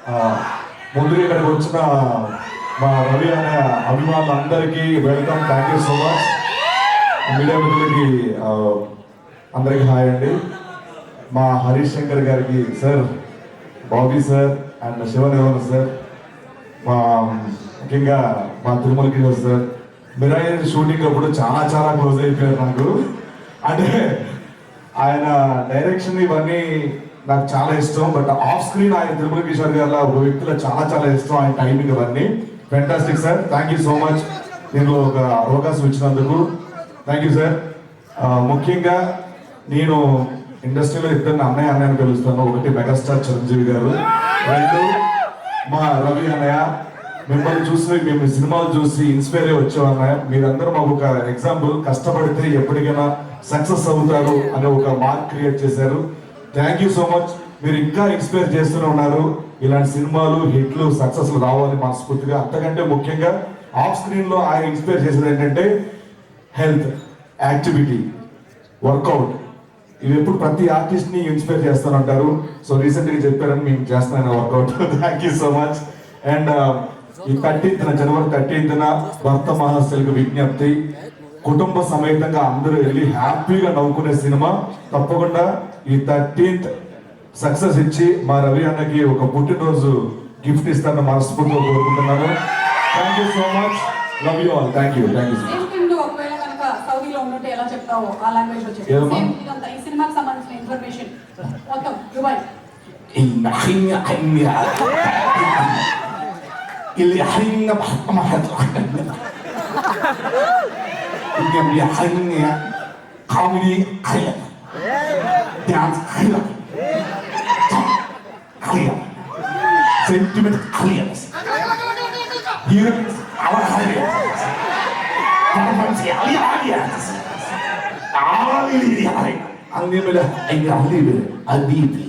ముందుగా ఇక్కడికి వచ్చిన మా రవి అనే అభిమానులందరికీ welcome, thank you so much. Media మిత్రులకి అందరికీ హాయ్ అండి. మా హరీష్ శంకర్ గారికి sir, Bobby sir and Sivadevan sir, మా ముఖ్యంగా మా తిరుమల కిషోర్ సార్, మిరాయి షూటింగ్ అప్పుడు చాలా క్లోజ్ అయిపోయారు నాకు. అంటే ఆయన డైరెక్షన్ ఇవన్నీ నాకు చాలా ఇష్టం, బట్ ఆఫ్ స్క్రీన్ ఆయన తిరుమల కిషోర్ గారు ఒక వ్యక్తిలో చాలా ఇష్టం. ఆయన టైమింగ్ ఇవన్నీ fantastic sir. Thank you so much దీనిలో ఒక అవకాశం ఇచ్చినందుకు. Thank you sir. ముఖ్యంగా నేను ఇండస్ట్రీలో ఇద్దరిని అన్నయ్య అని పిలుస్తాను. ఒకటి మెగాస్టార్ చిరంజీవి గారు, రెండు మా రవి అన్నయ్య. మిమ్మల్ని చూసి, మేము సినిమాలు చూసి ఇన్స్పైర్ అయ్యి వచ్చాం అన్నయ్య. మీరందరూ మాకు ఒక ఎగ్జాంపుల్. కష్టపడితే ఎప్పటికైనా సక్సెస్ అవుతారు అనే ఒక మార్క్ క్రియేట్ చేశారు. Thank you so much. మీరు ఇంకా ఇన్స్పైర్ చేస్తూనే ఉన్నారు. ఇలాంటి సినిమాలు హిట్లు సక్సెస్లు రావాలి మనస్ఫూర్తిగా. అంతకంటే ముఖ్యంగా ఆఫ్ స్క్రీన్ లో ఆయన ఇన్స్పైర్ చేసేది ఏంటంటే హెల్త్, యాక్టివిటీ, వర్కౌట్. ఇవి ఎప్పుడు ప్రతి ఆర్టిస్ట్ ని ఇన్స్పైర్ చేస్తానంటారు. సో రీసెంట్ గా చెప్పారని మేము చేస్తున్నాను workout. Thank you so much. And ఈ 13th జనవరి 13th భర్త మహాశైలికి విజ్ఞప్తి, కుటుంబ సమేతంగా అందరూ వెళ్ళి హ్యాపీగా నవ్వుకునే సినిమా. తప్పకుండా ఈ 13th సక్సెస్ ఇచ్చి మా రవి అన్నకి ఒక పుట్టినరోజు గిఫ్ట్ ఇస్తానని మనస్ఫూర్తిగా కోరుకుంటున్నాను. Thank you so much. Love you all. Thank you. ఎలా చెప్తావో ఆ లాంగ్వేజ్ వచ్చేసి ఈ సినిమాకి సంబంధించిన ఇన్ఫర్మేషన్ మొత్తం దుబాయ్ اللي يحرمنا بحق ما حد اللي يحرمني قومي خير يعني خير خير سنتيمتر خير هي على خير فهمتي علي علي علي اللي علي علي بلا اي علي بلا حبيبي